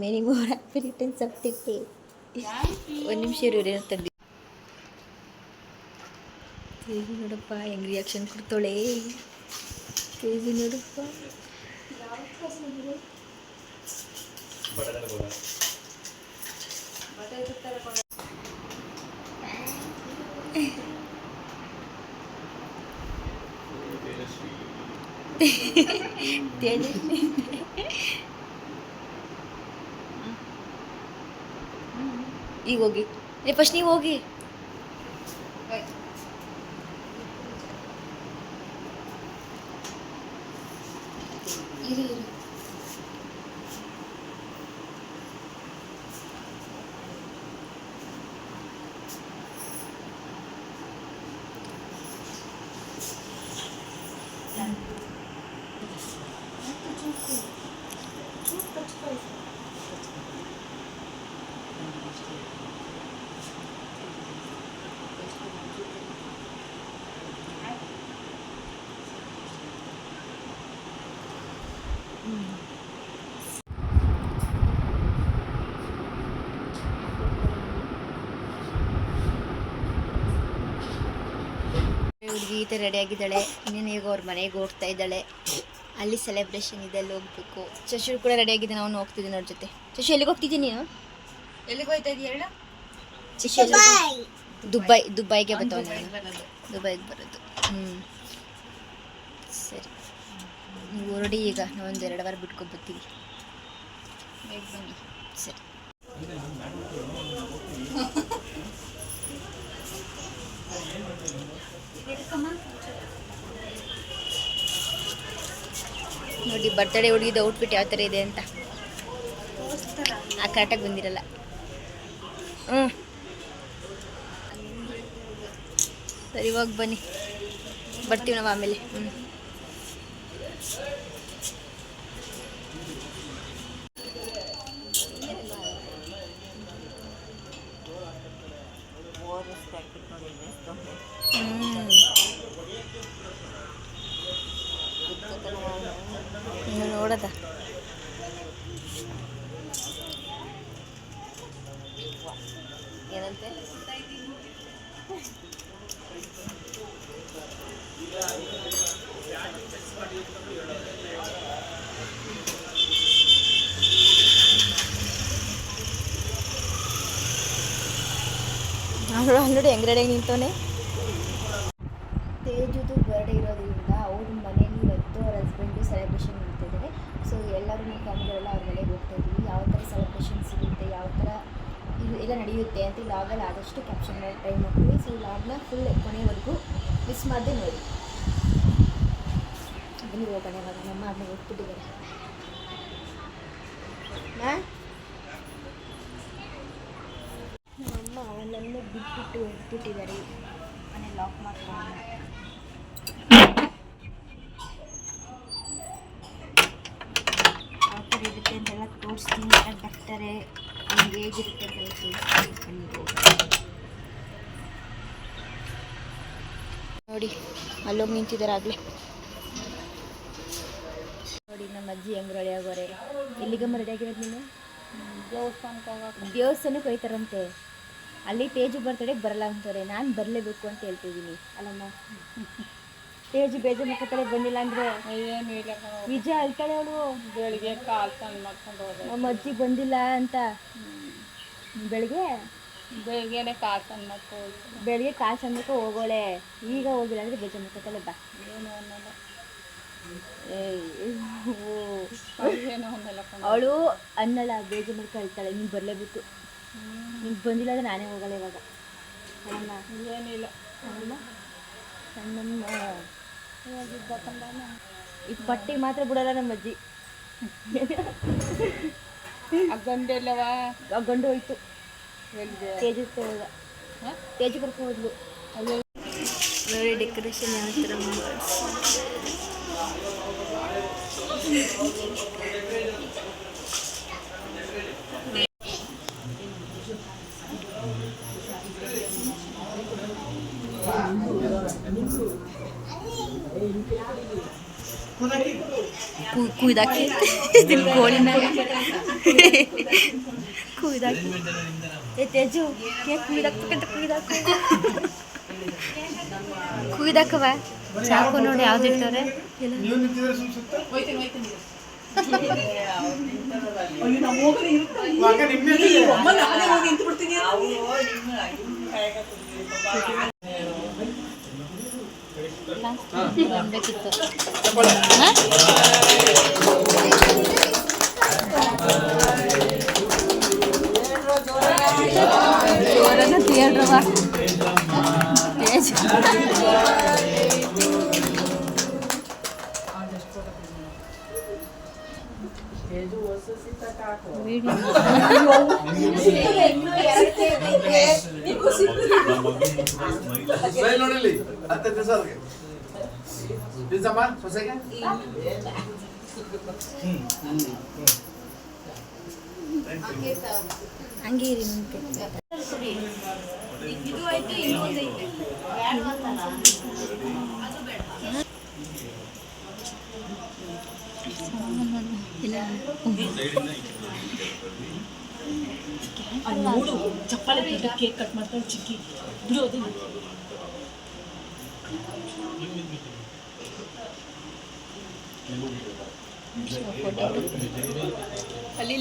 Many more happy returns of the day. ಒಂದು ನಿಮಿಷ ಇರೋರು ತಂದು ತೇಜು ನೋಡಪ್ಪ ಹೆಂಗೆ ರಿಯಾಕ್ಷನ್ ಕೊಡ್ತಾಳೆ. ತೇಜು ನೋಡಪ್ಪ ತೇಜಸ್ವಿ ಈಗ ಹೋಗಿ ಫಸ್ಟ್ ನೀವು ಹೋಗಿ. ಇರಿ ಇರಿ ಹುಡುಗಿ ಈ ಥರ ರೆಡಿ ಆಗಿದ್ದಾಳೆ. ಇನ್ನೇನು ಈಗ ಅವ್ರ ಮನೆಗೆ ಹೋಗ್ತಾ ಇದ್ದಾಳೆ. ಅಲ್ಲಿ ಸೆಲೆಬ್ರೇಷನ್ ಇದೆ, ಅಲ್ಲಿ ಹೋಗ್ಬೇಕು. ಶಶು ಕೂಡ ರೆಡಿ ಆಗಿದೆ, ನಾವು ಹೋಗ್ತಿದ್ದೀನಿ ಅವ್ರ ಜೊತೆ. ಶಶು ಎಲ್ಲಿಗೆ ಹೋಗ್ತಿದ್ದೀನಿ ನೀನು? ಎಲ್ಲಿಗೆ ಹೋಗ್ತಾ ಇದೀಯ ಹೇಳು? ದುಬೈಗೆ ಬರ್ತಾವೆ. ದುಬೈಗೆ ಬರೋದು. ಸರಿ, ನೀವು ಹೊರಡಿ. ಈಗ ನಾವೊಂದು 2 ವಾರ ಬಿಟ್ಕೊಂಡು ಬರ್ತೀವಿ. ಬನ್ನಿ. ಸರಿ. ನೋಡಿ ಬರ್ತಡೇ ಹುಡುಗಿದ ಔಟ್ಫಿಟ್ ಯಾವ ಥರ ಇದೆ ಅಂತ. ಕರೆಕ್ಟಾಗಿ ಬಂದಿರಲ್ಲ. ಸರಿ ಹೋಗಿ ಬನ್ನಿ, ಬರ್ತೀವಿ ನಾವು ಆಮೇಲೆ. ನೋಡದ ಏನಂತೆ ನೋಡಿ ಹೆಂಗ್ ರೆಡಿಯಾಗಿ ನಿಂತವನೆ. ತೇಜುದು ಬರ್ಡೇ ಇರೋದ್ರಿಂದ ಅವ್ರ ಮನೇಲಿ ಇವತ್ತು ಅವ್ರ ಹಸ್ಬೆಂಡು ಸೆಲೆಬ್ರೇಷನ್ ಮಾಡ್ತಾಯಿದ್ದಾರೆ. ಸೊ ಎಲ್ಲರೂ ನಮ್ಮ ಫ್ಯಾಮಿಲಿಯರೆಲ್ಲ ಅವ್ರ ಮನೆಗೆ ಹೋಗ್ತಾ ಇದ್ದೀವಿ. ಯಾವ ಥರ ಸೆಲೆಬ್ರೇಷನ್ ಸಿಗುತ್ತೆ, ಯಾವ ಥರ ಎಲ್ಲ ನಡೆಯುತ್ತೆ ಅಂತ ಈ ಲಾಗಲ್ಲಿ ಆದಷ್ಟು ಕ್ಯಾಪ್ಷನ್ ಮಾಡಿ ಟ್ರೈ ಮಾಡ್ತೀವಿ. ಸೊ ಈ ಲಾಗ್ನ ಫುಲ್ ಕೊನೆಯವರೆಗೂ ಮಿಸ್ ಮಾಡದೆ ನೋಡಿ. ಬನ್ನಿ ಹೋಗೋಣ. ಇವಾಗ ನಮ್ಮ ಅದನ್ನ ಹೋಗ್ಬಿಟ್ಟಿದ್ದಾರೆ. ನಮ್ಮಮ್ಮ ಅವನನ್ನು ಬಿಟ್ಬಿಟ್ಟು ಹೋಗ್ಬಿಟ್ಟಿದ್ದಾರೆ. ಮನೆ ಲಾಕ್ ಮಾಡ್ಕೊಂಡು ಯಾವ ಥರ ಇರುತ್ತೆ ಅಂತೆಲ್ಲ ತೋರಿಸ್ತೀನಿ. ಬರ್ತಾರೆ ಹಂಗೆ ಹೇಗಿರುತ್ತೆ ಅಂತೆಲ್ಲ ತೋರಿಸ್ತೀನಿ. ನೋಡಿ ಅಲ್ಲೋಗಿ ನಿಂತಿದ್ದಾರೆ ಆಗಲೇ. ನೋಡಿ ನಮ್ಮ ಅಜ್ಜಿ ಹೆಂಗೆ ರೆಡಿ ಆಗೋರೆ. ಎಲ್ಲಿಗಮ್ಮ ರೆಡಿ ಆಗಿರೋದು ನೀನು? ದೇವಸ್ಥಾನಕ್ಕೆ ಹೋಯ್ತಾರಂತೆ. ಅಲ್ಲಿ ತೇಜು ಬರ್ತಡೆ ಬರಲ್ಲ ಅಂತಾರೆ. ನಾನು ಬರಲೇಬೇಕು ಅಂತ ಹೇಳ್ತಿದ್ದೀನಿ. ಅಲ್ಲಮ್ಮ ತೇಜು ಬೇಜಾರು ಮುಖತ್ತಡೆ ಬಂದಿಲ್ಲ ಅಂದರೆ ಏನು ಇಲ್ಲ, ನಿಜ ಹೇಳ್ತಾಳೆ ಅವಳು. ಬೆಳಿಗ್ಗೆ ಕಾಲು ತಂದು ಮಾಡ್ಕೊಂಡು ಹೋದ ನಮ್ಮ ಅಜ್ಜಿ ಬಂದಿಲ್ಲ ಅಂತ. ಬೆಳಿಗ್ಗೆನೆ ಕಾಲು ತಂದು ಮಾಡ್ಕೊಂಡು ಬೆಳಿಗ್ಗೆ ಕಾಸು ಅಂದಕ್ಕೆ ಹೋಗೋಳೆ. ಈಗ ಹೋಗಿಲ್ಲ ಅಂದರೆ ಬೇಜಾರು ಮುಖತ್ತಲೆ ಬಾ. ಏನು ಅನ್ನಲ್ಲ, ಏನೋ ಅನ್ನಲ್ಲ. ಅವಳು ಅನ್ನಲ್ಲ, ಬೇಜಾರು ಮುಖ ಹೇಳ್ತಾಳೆ. ನೀನು ಬರಲೇಬೇಕು, ನೀನು ಬಂದಿಲ್ಲ ಅಂದರೆ ನಾನೇ ಹೋಗಲ್ಲ ಇವಾಗ. ಅಮ್ಮ ಏನಿಲ್ಲ ಅಮ್ಮ ಸಣ್ಣಮ್ಮ ಈ ಪಟ್ಟಿಗೆ ಮಾತ್ರ ಬಿಡಲ್ಲ ನಮ್ಮ ಅಜ್ಜಿ. ಆ ಗಂಡೆಲ್ಲವ ಆ ಗಂಡು ಹೋಯ್ತು. ತೇಜು ತೇಜು ಕರ್ಕೊಂಡು ಹೋದ್ಲು. ನೋಡಿ ಡೆಕೋರೇಷನ್ ಯಾವ ಥರ ಕುಯ್ದಾಕಿ ಕೋಳಿನ ಕುಯ್ದಾಕಿ ತೇಜು ಕೇಕ್ ಕುಯ್ದಾಕ್ಬೇಕಂತ ಕುಯ್ದಾಕವ ಚಾಕು ನೋಡಿ ಯಾವ್ದು ಇಟ್ಟವ್ರೆ ಬೇಕಿತ್ತು ಜೋರನ್ನ ತೀಯಲ್ರವ ಹಂಗೆ ಇರಿ ಚಪ್ಪಾಳೆ ಕೇಕ್ ಕಟ್ ಮಾಡ್ತಾರೆ ಚಿಕ್ಕಿ ಬಿಡೋದು ಅಲ್ಲಿ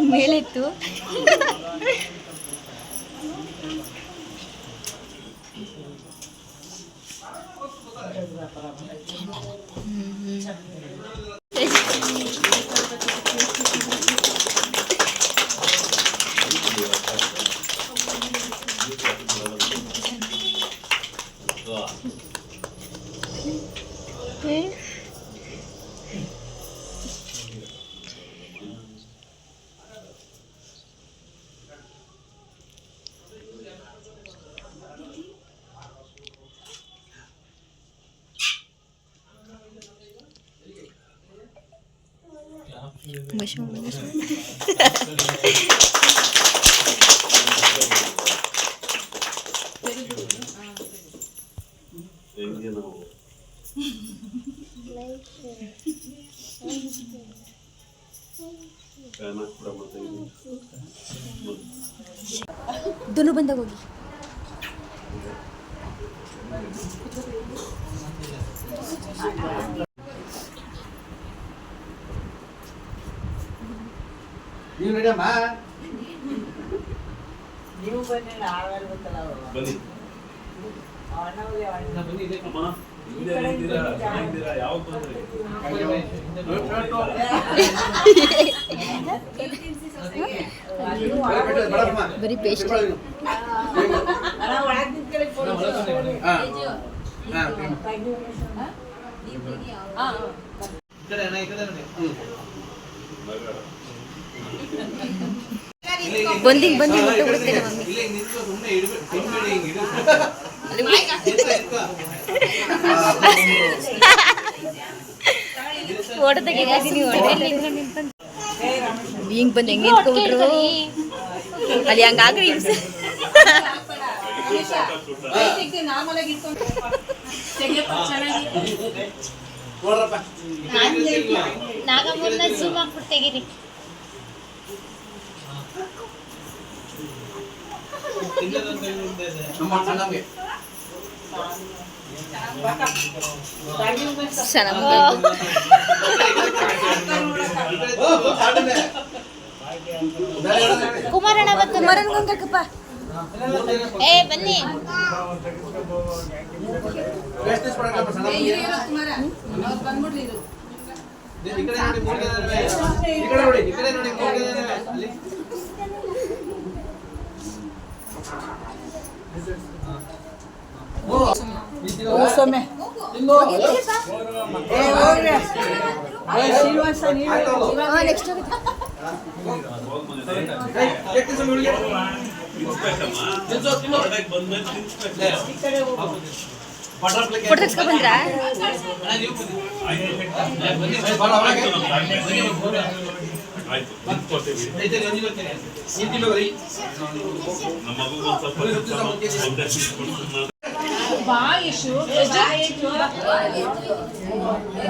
ಮೇಲೆತ್ತು दोनों बंदा होगी ನೀವು ನಡಿಯಮ್ಮ ನೀವು ಬನ್ನಿ ನಾವೆಲ್ಲ ಗೊತ್ತಲ್ಲ ಬನ್ನಿ ಬನ್ನಿ ಇದಕ್ಕಮ್ಮ ಯಾವ ಬರೀ ಪೇಸ್ಟ್ ಬಂದಿಂಗ್ ಬಂದು ಮುಟ್ಟ ಬಿಡ್ತೇನೆ ಮಮ್ಮಿ ಫೋಟೋ ತೆಗಿತೀನಿ ಹಿಂಗ್ ಬಂದು ಹೆಂಗೆ ನಿಂತ್ಕೊಂಡ್ಬಿಟ್ರು ಅಲ್ಲಿ ಹಂಗಾಗ್ರಿ ನಾಗಮ್ಮನ್ನ ಝೂಮ್ ಹಾಕ್ಬಿಟ್ಟು ತೆಗೀರಿ ಕುಮಾರಣ್ಣ ಬಂತು ಕುಮಾರನ್ ಗೊಂಗಕ್ಕಪ್ಪ ಏ ಬನ್ನಿ ನೆಕ್ಸ್ಟ್ ಫೋಟೋ ಬಂದ್ರ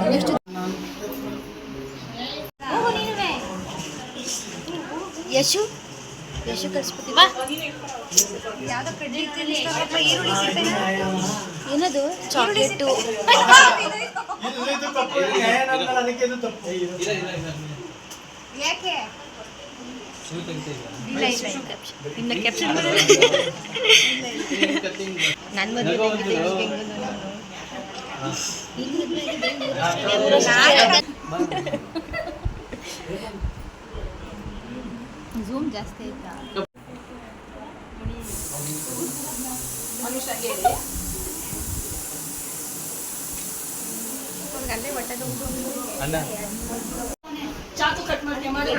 ನೆಕ್ಸ್ಟ್ ಯಶು ಯಶು ಕಳಿಸ್ಬಿಟ್ಟಿವ ಏನದು ಚಾಕ್ಲೇಟು ಯಾಕೆ ಇನ್ನು ಕ್ಯಾಪ್ಷನ್ ನನ್ನ ಮದುವೆ ಝೂಮ್ ಜಾಸ್ತಿ ಆಯ್ತಾ ಅಲ್ಲೇ ಹೊಟ್ಟೆ ಅಣ್ಣ ಚಾಕು ಕಟ್ ಮಾಡಿ ಮಾಡಿ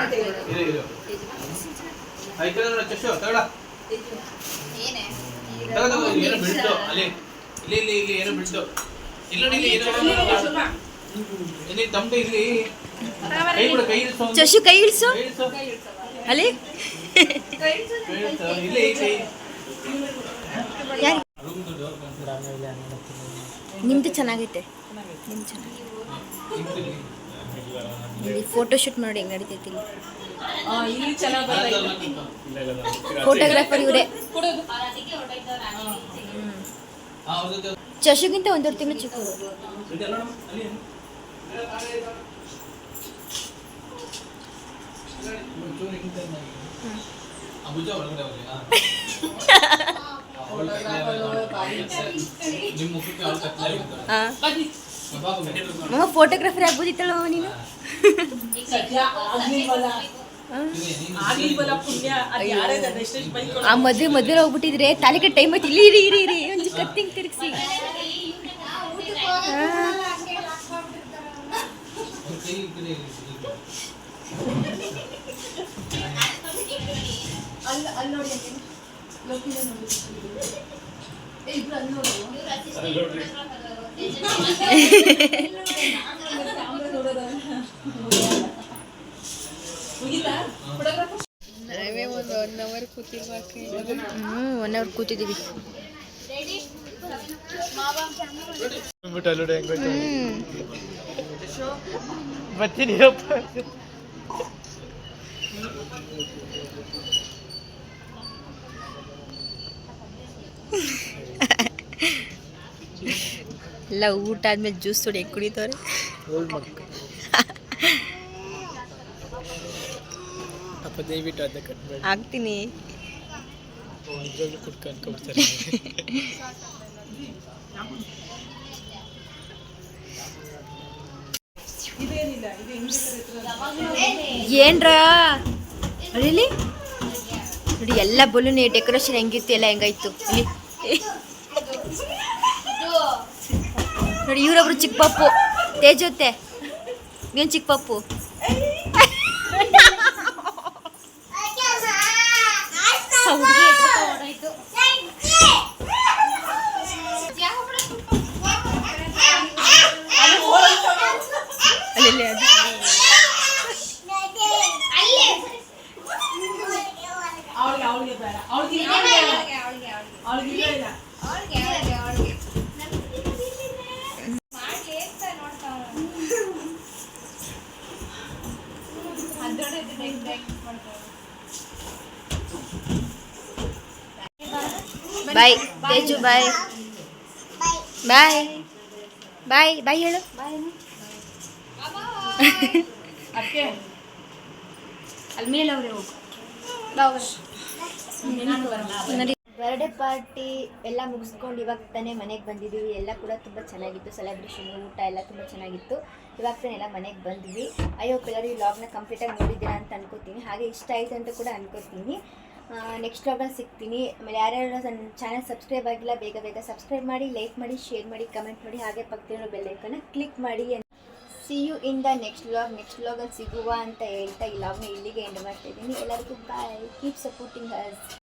ಇರು ಐಕಲ್ಲ ಚಶು ತಗೊಳ್ಳ ತಗೊಳ್ಳ ಏನೋ ಬಿಡ್ತು ಅಲ್ಲಿ ಇಲ್ಲಿ ಏನೋ ಬಿಡ್ತು ಇಲ್ಲಿ ಏನೋ ಇಲ್ಲಿ ತಮ್ಮ ಇಲ್ಲಿ ಕೈ ಬಿಡು ಕೈ ಇಳಿಸು ಚಶು ಕೈ ಇಳಿಸು ಅಲ್ಲಿ ಇಲ್ಲಿ ಯಾರು ನಿಮ್ದು ಚೆನ್ನಾಗೈತೆ ನಿಮ್ದು ಚೆನ್ನಾಗಿದೆ ಇಲ್ಲಿ ಫೋಟೋ ಶೂಟ್ ನೋಡಿ ಹೆಂಗೆ ನಡೀತೈತಿ ಇಲ್ಲಿ ಚೆನ್ನಾಗಿ ಫೋಟೋಗ್ರಾಫರ್ ಇವರೇ ಚಶುಗಿಂತ ಒಂದೂವರೆ ತಿಂಗಳು ಚಿಕ್ಕವರು ಅಬುಜ ಒಳಗಡೆ ನಿಮ್ಮ ಮುಖಕ್ಕೆ ಅವಳು ಕತ್ತಲೆ ಮಗ ಫೋಟೋಗ್ರಾಫರ್ ಆಗ್ಬೋದಿತ್ತಲ್ಲ ನೀನು ಆಗಿಲ್ವಲ್ಲ ಪುಣ್ಯ ಅದು ಯಾರೇ ಎಷ್ಟೆಷ್ಟು ಬೈಕ್ ಆ ಮದುವೆ ಹೋಗ್ಬಿಟ್ಟಿದ್ರೆ ತಾಲಿಕೆ ಟೈಮ್ ಆಯ್ತು ಇಲ್ಲಿ ಇರಿ ಒಂದು ಕತ್ತಿಂಗ್ ತಿರುಗಿಸಿ ಅಲ್ಲಿ ನೋಡಿ ಲೋಕಿನ ನೋಡಿ ಇಬ್ರು ಅಲ್ಲಿ ನೋಡಿ ನಾವೇ ಒಂದು 1 ಅವರ್ ಕೂತಿರ್ಬೇಕು 1 ಅವರ್ ಕೂತಿದ್ದೀವಿ ಎಲ್ಲ ಊಟ ಆದ್ಮೇಲೆ ಜ್ಯೂಸ್ ನೋಡಿ ಹೆಂಗೆ ಕುಡಿತವ್ರೆ ದಯವಿಟ್ಟು ಅದನ್ನ ಕಟ್ ಮಾಡಿ ಆಗ್ತೀನಿ ನಿಜವಾಗ್ಲೂ ಕುಟ್ಕೊಂಡು ಕೊಡ್ತಾರೆ ಇದೇನಿಲ್ಲ ಇದು ಏನ್ರ ಅಲ್ಲಿ ನೋಡಿ ಎಲ್ಲ ಬಲೂನ್ ಡೆಕೋರೇಷನ್ ಹೆಂಗಿತ್ತು ಎಲ್ಲ ಹೆಂಗಾಯ್ತು ಇಲ್ಲಿ ನೋಡಿ ಇವರೊಬ್ರು ಚಿಕ್ಕ ಪಪ್ಪು ತೇಜೊತ್ತೆ ನೀನು ಚಿಕ್ಕ ಪಪ್ಪು ಅಲ್ಲಿ ಅವಳಿಗೆ ಬೇಡ ಅವಳಿಗೆ ಇಲ್ಲ ಬಾಯ್ ತೇಜು ಬಾಯ್ ಬಾಯ್ ಬಾಯ್ ಬಾಯ್ ಹೇಳು ಅದಕ್ಕೆ ಅಲ್ಲಿ ಮೇಲೆ ಅವರೇ ಹೋಗು ಬರ್ಡೇ ಪಾರ್ಟಿ ಎಲ್ಲ ಮುಗಿಸ್ಕೊಂಡು ಇವಾಗ ತಾನೇ ಮನೆಗೆ ಬಂದಿದ್ದೀವಿ ಎಲ್ಲ ಕೂಡ ತುಂಬ ಚೆನ್ನಾಗಿತ್ತು ಸೆಲೆಬ್ರೇಷನ್ ಊಟ ಎಲ್ಲ ತುಂಬ ಚೆನ್ನಾಗಿತ್ತು ಇವಾಗ ತಾನೇ ಎಲ್ಲ ಮನೆಗೆ ಬಂದ್ವಿ ಅಯ್ಯೋ ಎಲ್ಲರೂ ಈ ವ್ಲಾಗ್ನ ಕಂಪ್ಲೀಟಾಗಿ ನೋಡಿದ್ದೀರಾ ಅಂತ ಅನ್ಕೋತೀನಿ ಹಾಗೆ ಇಷ್ಟ ಆಯಿತು ಅಂತ ಕೂಡ ಅನ್ಕೋತೀನಿ ನೆಕ್ಸ್ಟ್ ವ್ಲಾಗಲ್ಲಿ ಸಿಗ್ತೀನಿ ಆಮೇಲೆ ಯಾರ್ಯಾರು ನನ್ನ ಚಾನಲ್ ಸಬ್ಸ್ಕ್ರೈಬ್ ಆಗಿಲ್ಲ ಬೇಗ ಬೇಗ ಸಬ್ಸ್ಕ್ರೈಬ್ ಮಾಡಿ ಲೈಕ್ ಮಾಡಿ ಶೇರ್ ಮಾಡಿ ಕಮೆಂಟ್ ಮಾಡಿ ಹಾಗೆ ಪಕ್ಕದಲ್ಲಿರೋ ಬೆಲ್ ಐಕನ್ನ ಕ್ಲಿಕ್ ಮಾಡಿ see you in the next ವ್ಲಾಗಲ್ಲಿ ಸಿಗುವ ಅಂತ ಹೇಳ್ತಾ ಈ ವ್ಲಾಗ್ನ ಇಲ್ಲಿಗೆ ಎಂಡ್ ಮಾಡ್ತಾ ಇದ್ದೀನಿ ಎಲ್ಲರಿಗೂ ಬಾಯ್ ಕೀಪ್ ಸಪೋರ್ಟಿಂಗ್ ಅಸ್